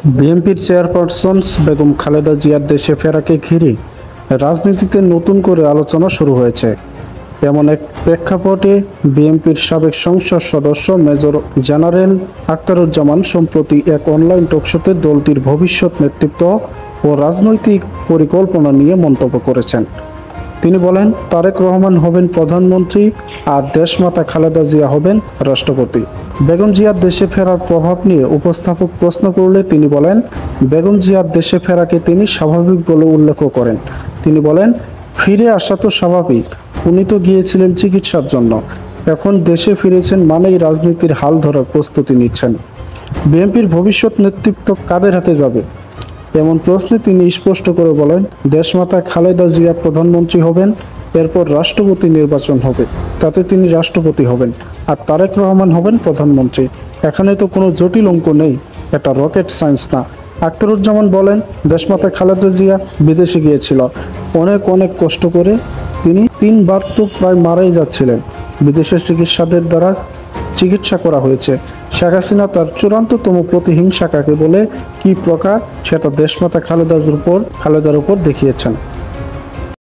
বিএনপির চেয়ারপারসন বেগম খালেদা জিয়ার দেশে ফেরাকে ঘিরে রাজনীতিতে নতুন করে আলোচনা শুরু হয়েছে। এমন এক প্রেক্ষাপটে বিএনপির সাবেক সংসদ সদস্য মেজর জেনারেল আখতারুজ্জামান সম্প্রতি এক অনলাইন টকশোতে দলটির ভবিষ্যৎ নেতৃত্ব ও রাজনৈতিক পরিকল্পনা নিয়ে মন্তব্য করেছেন। তিনি বলেন, তারেক রহমান হবেন প্রধানমন্ত্রী আর দেশমাতা খালেদা জিয়া হবেন রাষ্ট্রপতি। বেগম জিয়ার দেশে ফেরার প্রভাব নিয়ে উপস্থাপক প্রশ্ন করলে তিনি বলেন, বেগম জিয়ার দেশে ফেরাকে তিনি স্বাভাবিক বলে উল্লেখ করেন। তিনি বলেন, ফিরে আসা তো স্বাভাবিক, উনি তো গিয়েছিলেন চিকিৎসার জন্য, এখন দেশে ফিরেছেন মানেই রাজনীতির হাল ধরার প্রস্তুতি নিচ্ছেন। বিএনপির ভবিষ্যৎ নেতৃত্ব কাদের হাতে যাবে এমন প্রশ্নে তিনি স্পষ্ট করে বলেন, দেশমাতা খালেদা জিয়া প্রধানমন্ত্রী হবেন, এরপর রাষ্ট্রপতি নির্বাচন হবে, তাতে তিনি রাষ্ট্রপতি হবেন, আর তারেক রহমান হবেন প্রধানমন্ত্রী। এখানে তো কোনো জটিল অঙ্ক নেই, এটা রকেট সায়েন্স না। আখতারুজ্জামান বলেন, দেশমাতা খালেদা জিয়া বিদেশে গিয়েছিল অনেক কষ্ট করে, তিনি 3বার তো প্রায় মারাই যাচ্ছিলেন। বিদেশের চিকিৎসাদের দ্বারা চিকিৎসা করা হয়েছে। শেখ হাসিনা তার চূড়ান্ততম প্রতিহিংসা কাকে বলে, কি প্রকার, সেটা দেশমাতা খালেদার উপর দেখিয়েছেন।